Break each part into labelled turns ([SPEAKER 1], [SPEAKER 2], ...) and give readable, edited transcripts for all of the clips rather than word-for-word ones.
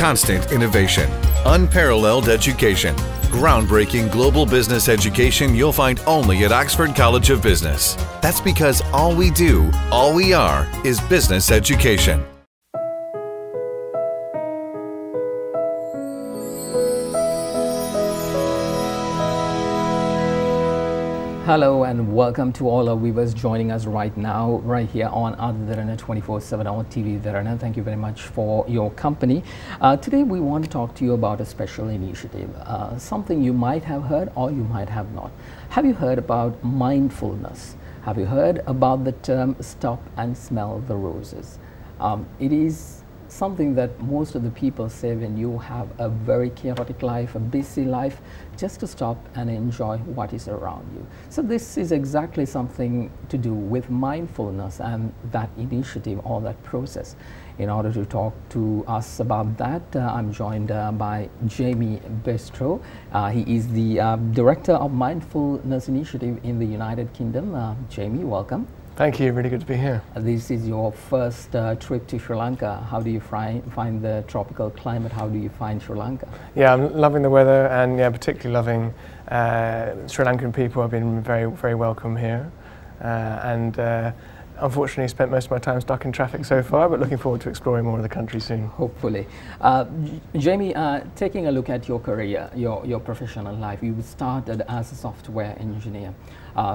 [SPEAKER 1] constant innovation, unparalleled education, groundbreaking global business education you'll find only at Oxford College of Business. That's because all we do, all we are, is business education.
[SPEAKER 2] Hello and welcome to all our viewers joining us right now, right here on Derana 24/7 on TV Derana. Thank you very much for your company. Today we want to talk to you about a special initiative, something you might have heard or you might have not. Have you heard about mindfulness? Have you heard about the term stop and smell the roses? It is something that most of the people say when you have a very chaotic life, a busy life, just to stop and enjoy what is around you. So this is exactly something to do with mindfulness and that initiative or that process. In order to talk to us about that, I'm joined by Jamie Bristow. He is the Director of Mindfulness Initiative in the United Kingdom. Jamie, welcome.
[SPEAKER 3] Thank you, really good to be here.
[SPEAKER 2] This is your first trip to Sri Lanka. How do you find the tropical climate? How do you find Sri Lanka?
[SPEAKER 3] Yeah, I'm loving the weather and particularly loving Sri Lankan people. Have been very welcome here and unfortunately spent most of my time stuck in traffic so far, but looking forward to exploring more of the country soon.
[SPEAKER 2] Hopefully. Jamie, taking a look at your career, your professional life, you started as a software engineer,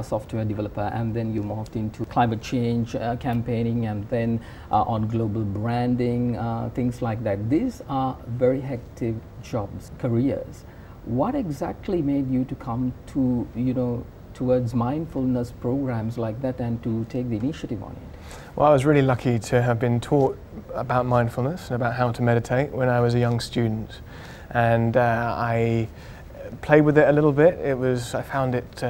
[SPEAKER 2] software developer, and then you moved into climate change campaigning, and then on global branding, things like that. These are very hectic jobs, careers. What exactly made you to come to, towards mindfulness programs like that and to take the initiative on it?
[SPEAKER 3] Well, I was really lucky to have been taught about mindfulness and about how to meditate when I was a young student, and I played with it a little bit. I found it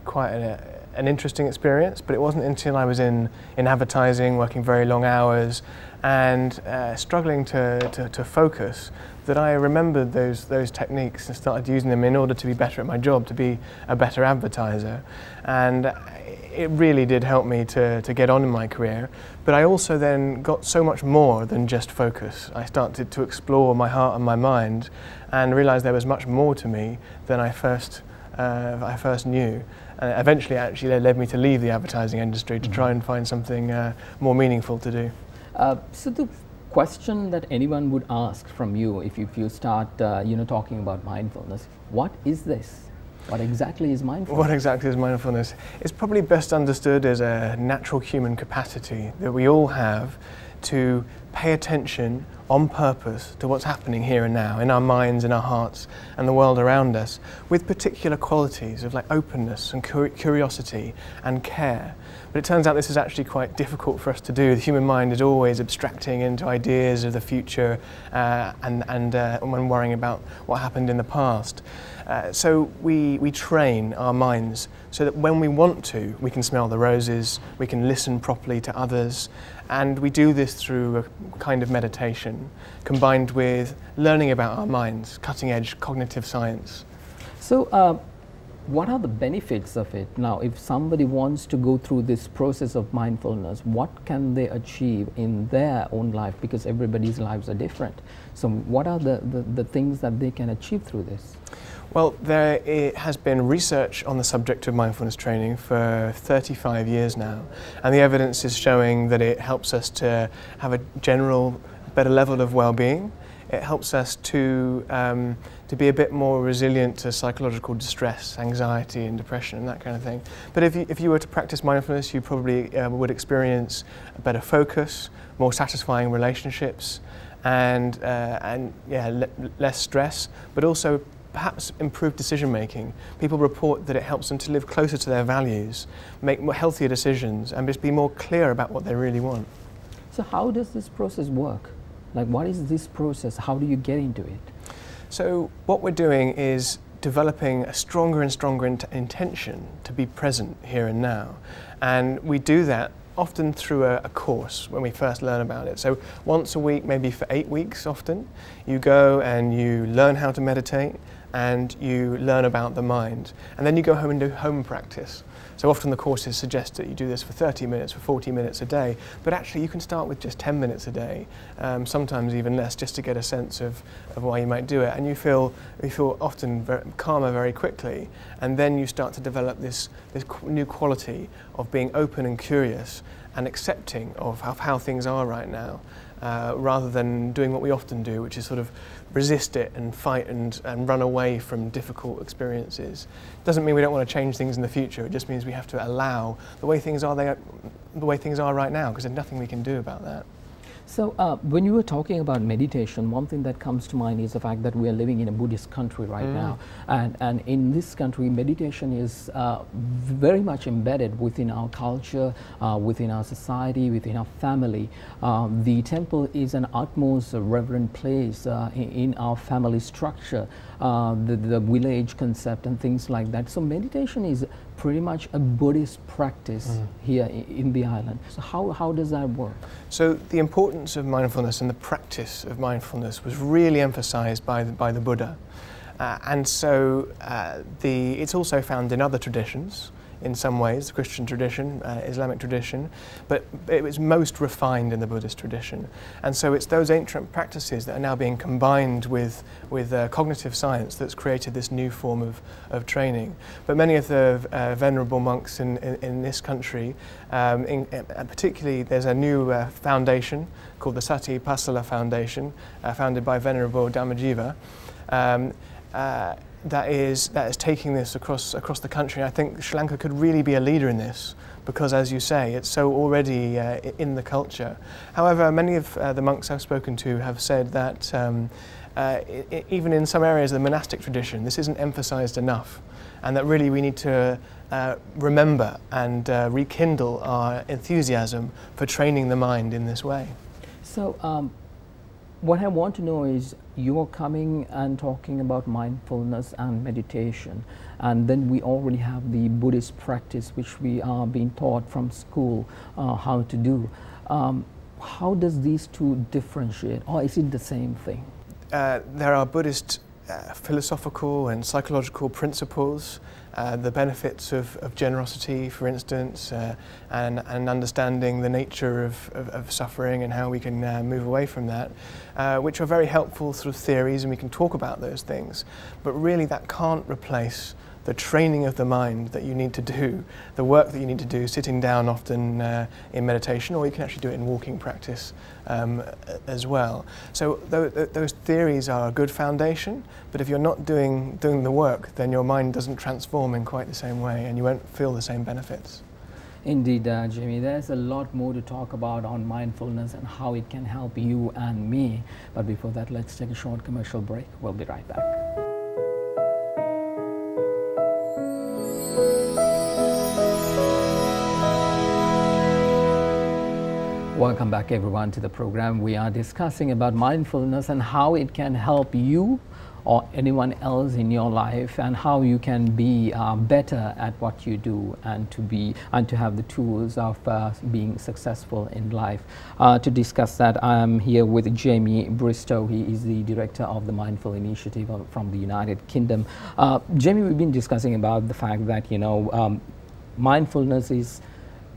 [SPEAKER 3] quite an interesting experience, but it wasn't until I was in advertising, working very long hours and struggling to focus, that I remembered those techniques and started using them in order to be better at my job, to be a better advertiser. And it really did help me to get on in my career. But I also then got so much more than just focus. I started to explore my heart and my mind and realized there was much more to me than I first knew. And eventually actually led me to leave the advertising industry to try and find something more meaningful to do.
[SPEAKER 2] So the question that anyone would ask from you if you start talking about mindfulness, what is this? What exactly is mindfulness?
[SPEAKER 3] What exactly is mindfulness? It's probably best understood as a natural human capacity that we all have to pay attention on purpose to what's happening here and now in our minds, in our hearts and the world around us, with particular qualities of like openness and curiosity and care. But it turns out this is actually quite difficult for us to do. The human mind is always abstracting into ideas of the future and when worrying about what happened in the past. So we train our minds so that when we want to, we can smell the roses, we can listen properly to others, and we do this through a kind of meditation combined with learning about our minds, cutting-edge cognitive science.
[SPEAKER 2] So what are the benefits of it? Now, if somebody wants to go through this process of mindfulness, what can they achieve in their own life? Because everybody's lives are different. So what are the things that they can achieve through this?
[SPEAKER 3] Well, there has been research on the subject of mindfulness training for 35 years now, and the evidence is showing that it helps us to have a general better level of well-being. It helps us to be a bit more resilient to psychological distress, anxiety and depression and that kind of thing. But if you were to practice mindfulness, you probably would experience a better focus, more satisfying relationships, and less stress, but also perhaps improved decision making. People report that it helps them to live closer to their values, make more healthier decisions, and just be more clear about what they really want.
[SPEAKER 2] So how does this process work? Like, what is this process? How do you get into it?
[SPEAKER 3] So what we're doing is developing a stronger and stronger intention to be present here and now. And we do that often through a course when we first learn about it. So once a week, maybe for 8 weeks often, you go and you learn how to meditate and you learn about the mind. And then you go home and do home practice. So often the courses suggest that you do this for 30 minutes, for 40 minutes a day, but actually you can start with just 10 minutes a day, sometimes even less, just to get a sense of why you might do it. And you feel often calmer very quickly, and then you start to develop this new quality of being open and curious and accepting of how things are right now, rather than doing what we often do, which is sort of resist it and fight and run away from difficult experiences. Doesn't mean we don't want to change things in the future. It just means we have to allow the way things are right now, because there's nothing we can do about that.
[SPEAKER 2] So when you were talking about meditation, one thing that comes to mind is the fact that we are living in a Buddhist country right now, and in this country meditation is very much embedded within our culture, within our society, within our family. The temple is an utmost reverent place in our family structure, the village concept and things like that. So meditation is pretty much a Buddhist practice here in the island. So how does that work?
[SPEAKER 3] So the importance of mindfulness and the practice of mindfulness was really emphasized by the Buddha. And so it's also found in other traditions, in some ways, the Christian tradition, Islamic tradition, but it was most refined in the Buddhist tradition. And so it's those ancient practices that are now being combined with cognitive science that's created this new form of training. But many of the venerable monks in this country, particularly there's a new foundation called the Sati Pasala Foundation, founded by Venerable Dhammajiva, that is taking this across the country. I think Sri Lanka could really be a leader in this because, as you say, it's so already in the culture. However, many of the monks I've spoken to have said that even in some areas of the monastic tradition, this isn't emphasized enough, and that really we need to remember and rekindle our enthusiasm for training the mind in this way.
[SPEAKER 2] So what I want to know is, you are coming and talking about mindfulness and meditation, and then we already have the Buddhist practice which we are being taught from school how to do. How does these two differentiate, or is it the same thing?
[SPEAKER 3] There are Buddhist philosophical and psychological principles, the benefits of generosity, for instance, and understanding the nature of suffering and how we can move away from that, which are very helpful sort of theories, and we can talk about those things. But really that can't replace the training of the mind that you need to do, the work that you need to do sitting down often in meditation, or you can actually do it in walking practice as well. So those theories are a good foundation, but if you're not doing the work, then your mind doesn't transform in quite the same way, and you won't feel the same benefits.
[SPEAKER 2] Indeed, Jamie, there's a lot more to talk about on mindfulness and how it can help you and me. But before that, let's take a short commercial break. We'll be right back. Welcome back everyone to the program. We are discussing about mindfulness and how it can help you or anyone else in your life, and how you can be better at what you do, and to have the tools of being successful in life. To discuss that, I am here with Jamie Bristow. He is the director of the Mindful Initiative from the United Kingdom. Jamie, we've been discussing about the fact that mindfulness is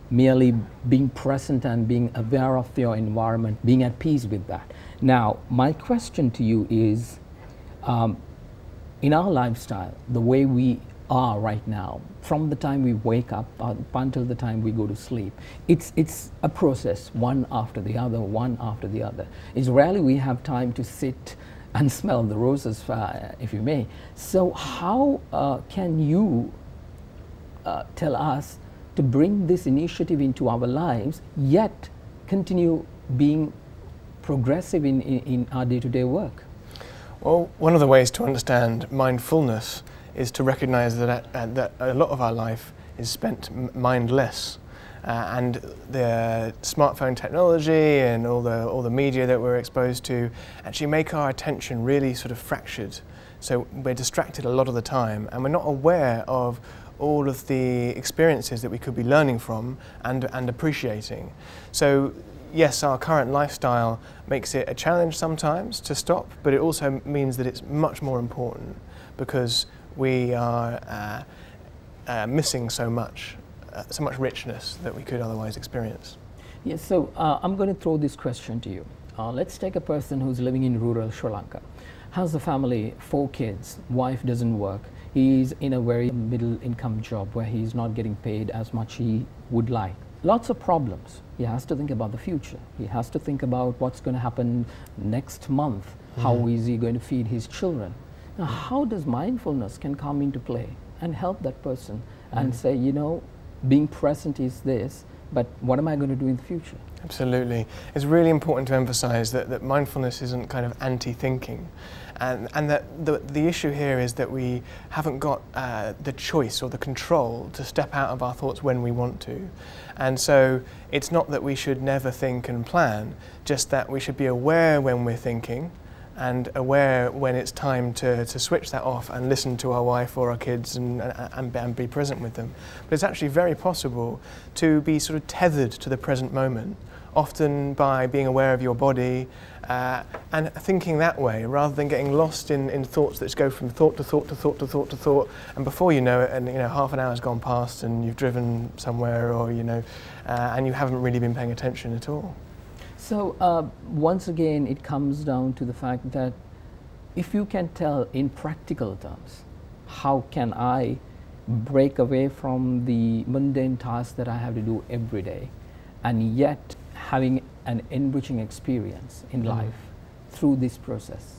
[SPEAKER 2] merely being present and being aware of your environment, being at peace with that. Now, my question to you is, in our lifestyle, the way we are right now, from the time we wake up until the time we go to sleep, it's a process, one after the other, one after the other. It's rarely we have time to sit and smell the roses, if you may. So how can you tell us to bring this initiative into our lives, yet continue being progressive in our day-to-day work?
[SPEAKER 3] Well, one of the ways to understand mindfulness is to recognize that a lot of our life is spent mindless. And the smartphone technology and all the media that we're exposed to actually make our attention really sort of fractured. So we're distracted a lot of the time, and we're not aware of all of the experiences that we could be learning from and appreciating. So yes, our current lifestyle makes it a challenge sometimes to stop, but it also means that it's much more important because we are missing so much so much richness that we could otherwise experience.
[SPEAKER 2] Yes, so I'm going to throw this question to you. Let's take a person who's living in rural Sri Lanka, has a family, 4 kids, wife doesn't work, he's in a very middle income job where he's not getting paid as much he would like. Lots of problems. He has to think about the future. He has to think about what's going to happen next month. How is he going to feed his children? Now, how does mindfulness can come into play and help that person and say, you know, being present is this, but what am I going to do in the future?
[SPEAKER 3] Absolutely. It's really important to emphasize that mindfulness isn't kind of anti-thinking. And that the issue here is that we haven't got the choice or the control to step out of our thoughts when we want to. And so it's not that we should never think and plan, just that we should be aware when we're thinking and aware when it's time to switch that off and listen to our wife or our kids and be present with them. But it's actually very possible to be sort of tethered to the present moment, often by being aware of your body and thinking that way, rather than getting lost in thoughts that just go from thought to thought to thought to thought to thought, and before you know it, and half an hour's gone past and you've driven somewhere, or and you haven't really been paying attention at all.
[SPEAKER 2] So once again, it comes down to the fact that if you can tell in practical terms, how can I break away from the mundane tasks that I have to do every day, and yet having an enriching experience in life through this process?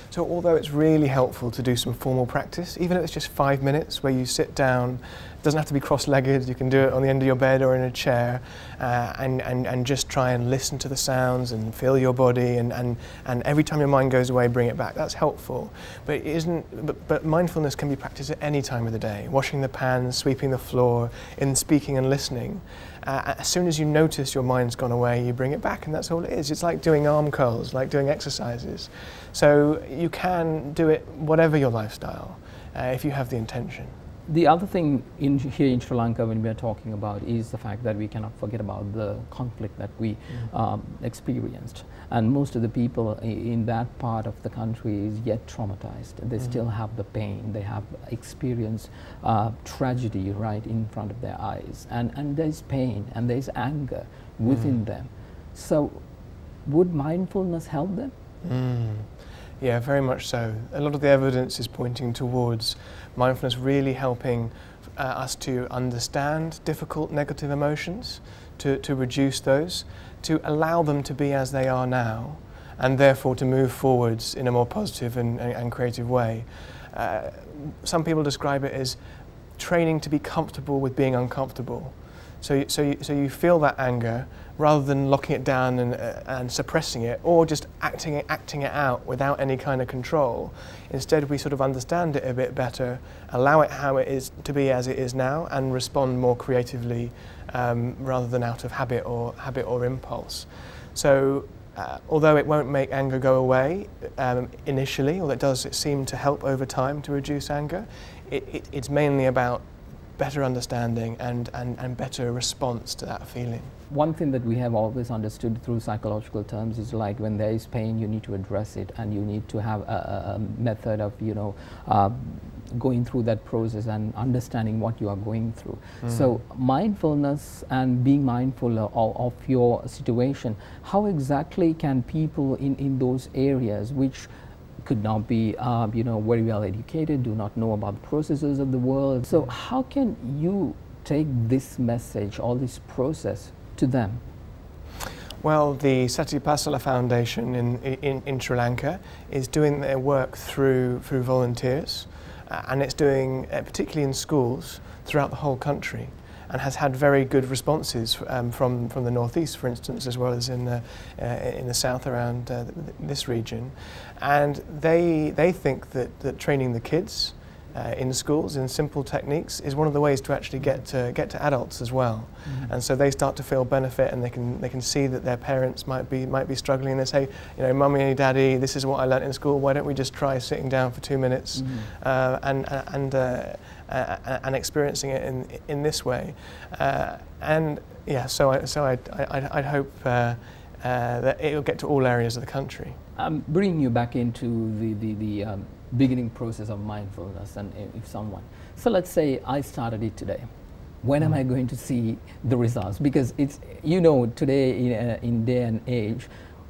[SPEAKER 3] So although it's really helpful to do some formal practice, even if it's just 5 minutes where you sit down, it doesn't have to be cross-legged, you can do it on the end of your bed or in a chair, and just try and listen to the sounds and feel your body, and every time your mind goes away, bring it back. That's helpful. But it isn't. But mindfulness can be practiced at any time of the day. Washing the pans, sweeping the floor, in speaking and listening. As soon as you notice your mind's gone away, you bring it back, and that's all it is. It's like doing arm curls, like doing exercises. So you can do it whatever your lifestyle, if you have the intention.
[SPEAKER 2] The other thing here in Sri Lanka, when we are talking about, is the fact that we cannot forget about the conflict that we experienced. And most of the people in that part of the country is yet traumatized. They still have the pain. They have experienced tragedy right in front of their eyes. And there's pain and there's anger within them. So would mindfulness help them?
[SPEAKER 3] Yeah, very much so. A lot of the evidence is pointing towards mindfulness really helping us to understand difficult negative emotions, to reduce those, to allow them to be as they are now, and therefore to move forwards in a more positive and creative way. Some people describe it as training to be comfortable with being uncomfortable. So you feel that anger, rather than locking it down and suppressing it, or just acting it out without any kind of control. Instead, we sort of understand it a bit better, allow it how it is to be as it is now, and respond more creatively rather than out of habit or impulse. So although it won't make anger go away initially, although it seem to help over time to reduce anger, it's mainly about better understanding and better response to that feeling.
[SPEAKER 2] One thing that we have always understood through psychological terms is like when there is pain, you need to address it, and you need to have a method of going through that process and understanding what you are going through. So mindfulness and being mindful of your situation, how exactly can people in those areas which could not be very well educated, do not know about the processes of the world. So how can you take this message or this process to them?
[SPEAKER 3] Well, the Satipasala Foundation in Sri Lanka is doing their work through volunteers, and it's doing particularly in schools throughout the whole country, and has had very good responses from the northeast, for instance, as well as in the south around this region. And they think that training the kids in schools in simple techniques is one of the ways to actually get to adults as well. And so they start to feel benefit, and they can see that their parents might be struggling, and they say, Mummy, Daddy, this is what I learnt in school. Why don't we just try sitting down for 2 minutes and experiencing it in this way? And yeah, so I'd hope that it will get to all areas of the country.
[SPEAKER 2] I'm bringing you back into the beginning process of mindfulness, and if someone, so let's say I started it today, When am I going to see the results? Because it's, you know, today in day and age,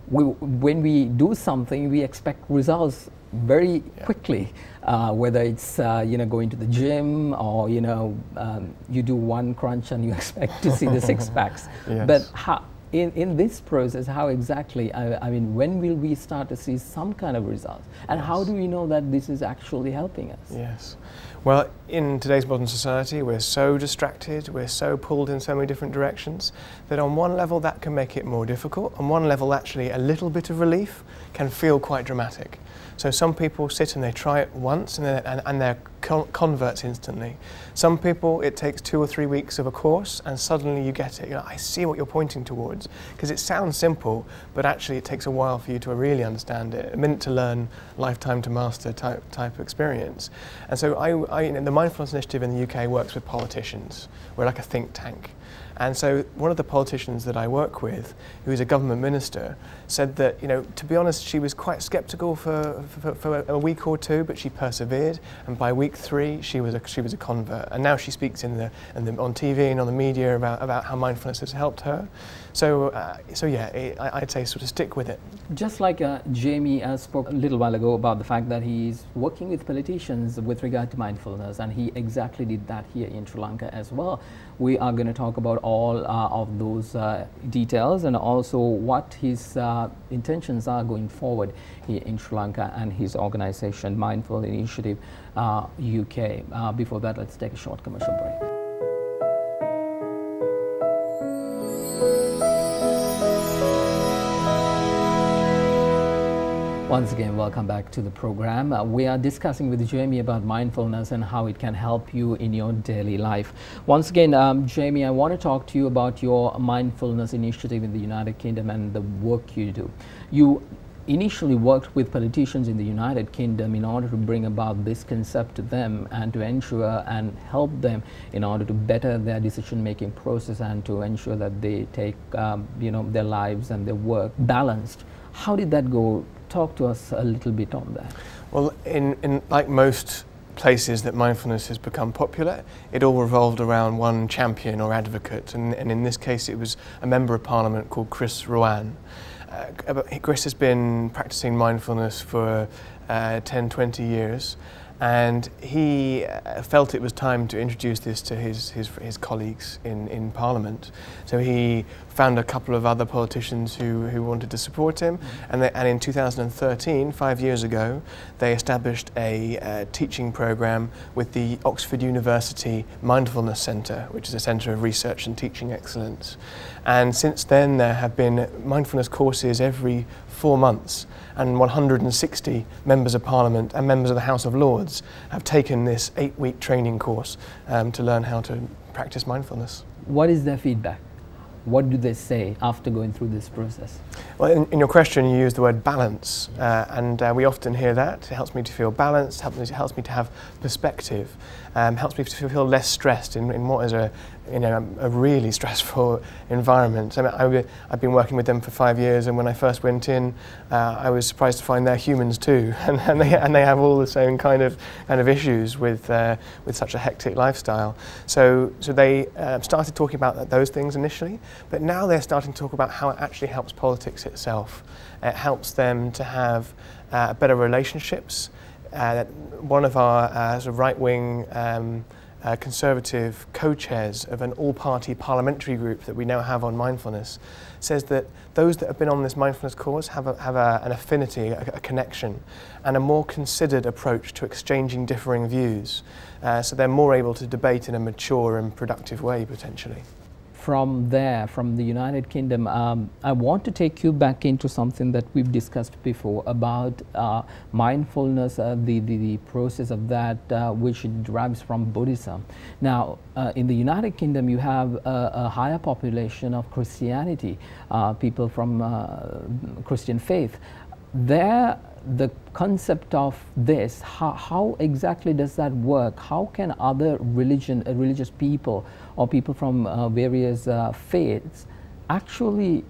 [SPEAKER 2] when we do something, we expect results very quickly, whether it's you know, going to the gym, or you know, you do one crunch and you expect to see the six packs.
[SPEAKER 3] Yes.
[SPEAKER 2] But how, in this process, how exactly, I mean, when will we start to see some kind of results? And how do we know that this is actually helping us?
[SPEAKER 3] Yes. Well, in today's modern society, we're so distracted, we're so pulled in so many different directions, that on one level that can make it more difficult. On one level, actually, a little bit of relief can feel quite dramatic. So some people sit and they try it once and they're converts instantly. Some people, it takes 2 or 3 weeks of a course and suddenly you get it. You're like, I see what you're pointing towards. Because it sounds simple, but actually it takes a while for you to really understand it. A minute to learn, lifetime to master type experience. And so the Mindfulness Initiative in the UK works with politicians. We're like a think tank. And so one of the politicians that I work with, who is a government minister, said that, you know, to be honest, she was quite sceptical for a week or two, but she persevered. And by week 3, she was a convert. And now she speaks on TV and on the media about how mindfulness has helped her. So yeah, I'd say sort of stick with it.
[SPEAKER 2] Just like Jamie spoke a little while ago about the fact that he's working with politicians with regard to mindfulness, and he exactly did that here in Sri Lanka as well. We are going to talk about all of those details, and also what his intentions are going forward here in Sri Lanka and his organization, Mindful Initiative UK. Before that, let's take a short commercial break. Once again, welcome back to the program. We are discussing with Jamie about mindfulness and how it can help you in your daily life. Once again, Jamie, I want to talk to you about your mindfulness initiative in the United Kingdom and the work you do. You initially worked with politicians in the United Kingdom in order to bring about this concept to them and to ensure and help them in order to better their decision-making process and to ensure that they take you know, their lives and their work balanced. How did that go? Talk to us a little bit on that.
[SPEAKER 3] Well, in like most places that mindfulness has become popular, it all revolved around one champion or advocate, and in this case it was a member of parliament called Chris Rowan. Chris has been practicing mindfulness for 10-20 years, and he felt it was time to introduce this to his colleagues in Parliament. So he found a couple of other politicians who wanted to support him, and in 2013, 5 years ago, they established a teaching programme with the Oxford University Mindfulness Centre, which is a centre of research and teaching excellence. And since then there have been mindfulness courses every 4 months, and 160 members of Parliament and members of the House of Lords have taken this 8-week training course to learn how to practice mindfulness.
[SPEAKER 2] What is their feedback? What do they say after going through this process?
[SPEAKER 3] Well, in your question you use the word balance, and we often hear that. It helps me to feel balanced, helps me to have perspective, helps me to feel less stressed in what is a really stressful environment. I mean, I've been working with them for 5 years, and when I first went in, I was surprised to find they're humans too, and they have all the same kind of issues with such a hectic lifestyle. So they started talking about those things initially, but now they're starting to talk about how it actually helps politics itself. It helps them to have better relationships. One of our sort of right-wing conservative co-chairs of an all-party parliamentary group that we now have on mindfulness says that those that have been on this mindfulness course have an affinity, a connection, and a more considered approach to exchanging differing views. So they're more able to debate in a mature and productive way, potentially.
[SPEAKER 2] From there, from the United Kingdom, I want to take you back into something that we've discussed before about mindfulness, the process of that which derives from Buddhism. Now, in the United Kingdom, you have a higher population of Christianity, people from Christian faith. There, the concept of this, how exactly does that work? How can other religious people or people from various faiths actually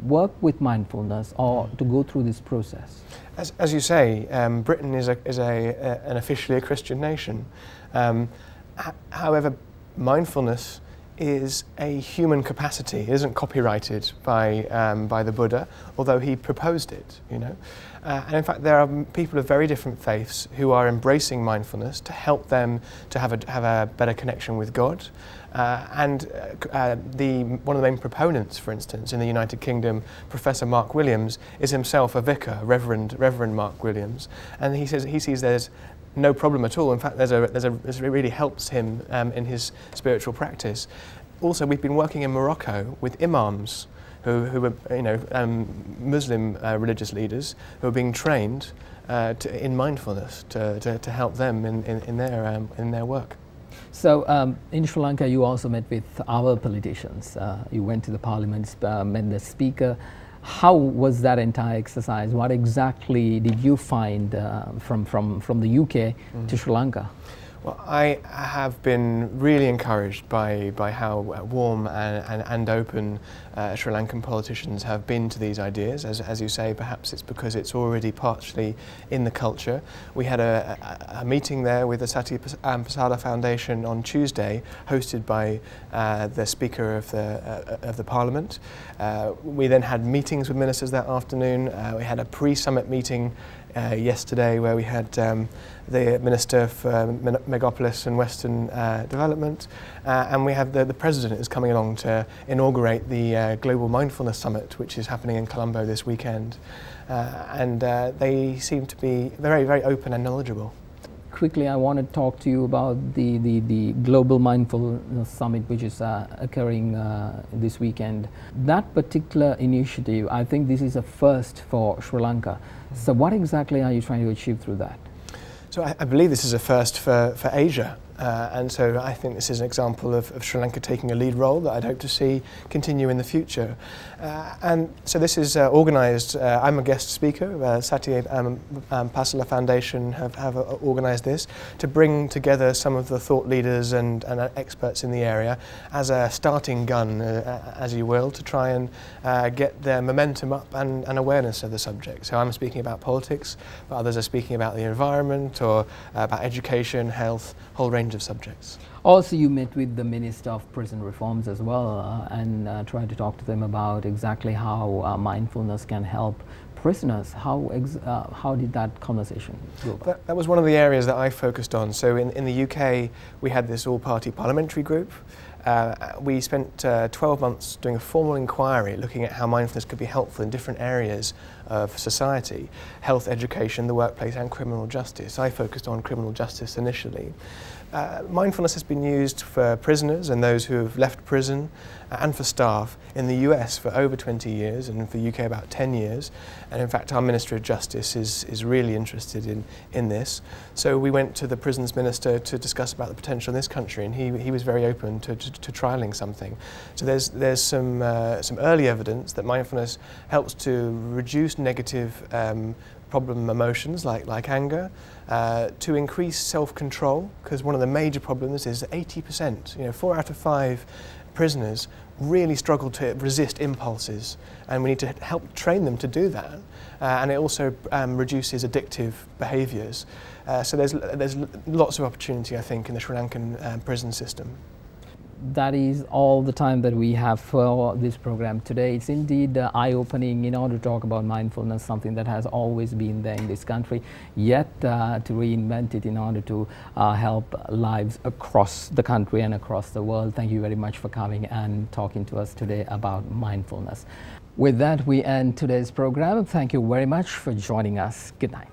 [SPEAKER 2] work with mindfulness or to go through this process?
[SPEAKER 3] As you say, Britain is an officially a Christian nation. However, mindfulness is a human capacity. It isn't copyrighted by the Buddha, although he proposed it, you know. And in fact, there are people of very different faiths who are embracing mindfulness to help them to have a better connection with God. One of the main proponents, for instance, in the United Kingdom, Professor Mark Williams, is himself a vicar, Reverend Mark Williams, and he sees there's no problem at all. In fact, this really helps him in his spiritual practice. Also, we've been working in Morocco with imams who are Muslim religious leaders who are being trained in mindfulness to help them in their work.
[SPEAKER 2] So in Sri Lanka, you also met with our politicians. You went to the parliament, met the speaker. How was that entire exercise? What exactly did you find from the UK to Sri Lanka?
[SPEAKER 3] Well, I have been really encouraged by how warm and open Sri Lankan politicians have been to these ideas. As you say, perhaps it's because it's already partially in the culture. We had a meeting there with the Satya Prasada Foundation on Tuesday, hosted by the Speaker of the Parliament. We then had meetings with ministers that afternoon. We had a pre-summit meeting yesterday where we had the Minister for Megapolis and Western Development, and we have the President is coming along to inaugurate the Global Mindfulness Summit, which is happening in Colombo this weekend, and they seem to be very, very open and knowledgeable.
[SPEAKER 2] Quickly, I want to talk to you about the Global Mindfulness Summit, which is occurring this weekend. That particular initiative, I think this is a first for Sri Lanka. So what exactly are you trying to achieve through that?
[SPEAKER 3] So I believe this is a first for Asia. And so I think this is an example of Sri Lanka taking a lead role that I'd hope to see continue in the future. And so this is organised, I'm a guest speaker, Satya Prasada Foundation have organised this to bring together some of the thought leaders and experts in the area as a starting gun, as you will, to try and get their momentum up and awareness of the subject. So I'm speaking about politics, but others are speaking about the environment or about education, health, whole range of subjects.
[SPEAKER 2] Also, you met with the Minister of Prison Reforms as well and tried to talk to them about exactly how mindfulness can help prisoners. How did that conversation go about?
[SPEAKER 3] That was one of the areas that I focused on. So in the UK, we had this all-party parliamentary group. We spent 12 months doing a formal inquiry looking at how mindfulness could be helpful in different areas of society: health, education, the workplace and criminal justice. I focused on criminal justice initially. Mindfulness has been used for prisoners and those who have left prison and for staff in the US for over 20 years and for the UK about 10 years. And in fact, our Minister of Justice is really interested in this. So we went to the Prisons Minister to discuss about the potential in this country, and he was very open to trialling something. So there's some early evidence that mindfulness helps to reduce negative problem emotions like anger, to increase self-control, because one of the major problems is that 80%, 4 out of 5 prisoners really struggle to resist impulses, and we need to help train them to do that. And it also reduces addictive behaviours. So there's lots of opportunity, I think, in the Sri Lankan prison system.
[SPEAKER 2] That is all the time that we have for this program today. It's indeed eye-opening in order to talk about mindfulness, something that has always been there in this country, yet to reinvent it in order to help lives across the country and across the world. Thank you very much for coming and talking to us today about mindfulness. With that, we end today's program. Thank you very much for joining us. Good night.